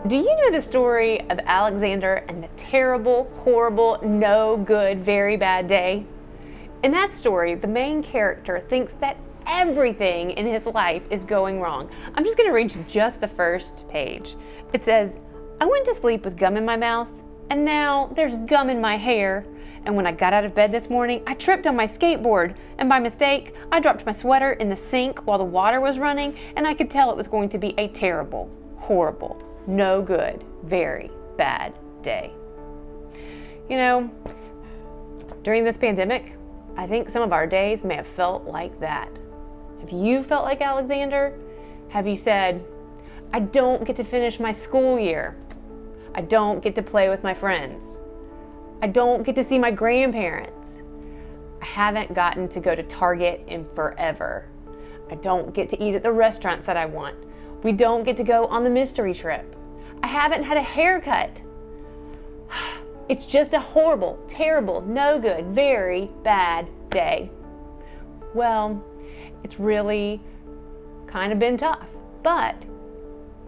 Do you know the story of Alexander and the terrible, horrible, no good, very bad day? In that story, the main character thinks that everything in his life is going wrong. I'm just going to read just the first page. It says, "I went to sleep with gum in my mouth, and now there's gum in my hair. And when I got out of bed this morning, I tripped on my skateboard, and by mistake, I dropped my sweater in the sink while the water was running, and I could tell it was going to be a terrible, horrible, no good, very bad day." You know, during this pandemic, I think some of our days may have felt like that. Have you felt like Alexander? Have you said, "I don't get to finish my school year. I don't get to play with my friends. I don't get to see my grandparents. I haven't gotten to go to Target in forever. I don't get to eat at the restaurants that I want. We don't get to go on the mystery trip. I haven't had a haircut. It's just a horrible, terrible, no good, very bad day." Well, it's really kind of been tough, but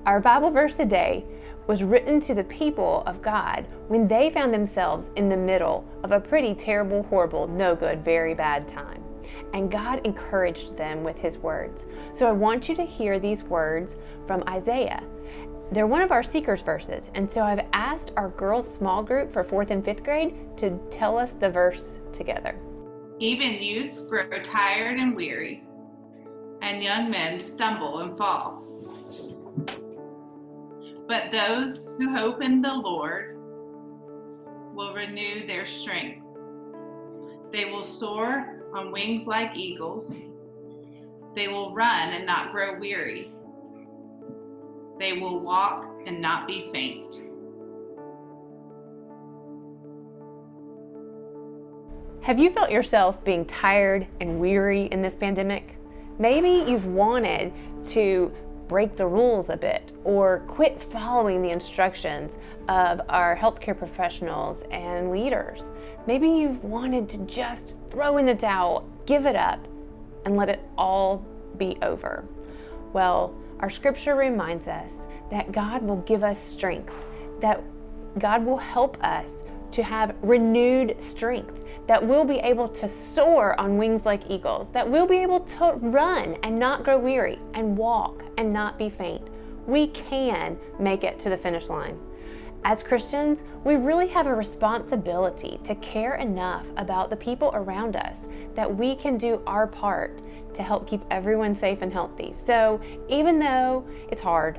our Bible verse today was written to the people of God when they found themselves in the middle of a pretty terrible, horrible, no good, very bad time. And God encouraged them with his words. So I want you to hear these words from Isaiah. They're one of our Seekers verses, and so I've asked our girls' small group for 4th and 5th grade to tell us the verse together. "Even youths grow tired and weary, and young men stumble and fall. But those who hope in the Lord will renew their strength. They will soar on wings like eagles. They will run and not grow weary. They will walk and not be faint." Have you felt yourself being tired and weary in this pandemic? Maybe you've wanted to break the rules a bit or quit following the instructions of our healthcare professionals and leaders. Maybe you've wanted to just throw in the towel, give it up, and let it all be over. Well, our scripture reminds us that God will give us strength, that God will help us to have renewed strength, that we'll be able to soar on wings like eagles, that we'll be able to run and not grow weary, and walk and not be faint. We can make it to the finish line. As Christians, we really have a responsibility to care enough about the people around us that we can do our part to help keep everyone safe and healthy. So even though it's hard,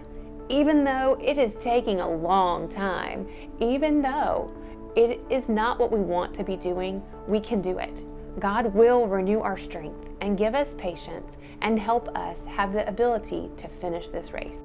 even though it is taking a long time, even though it is not what we want to be doing, we can do it. God will renew our strength and give us patience and help us have the ability to finish this race.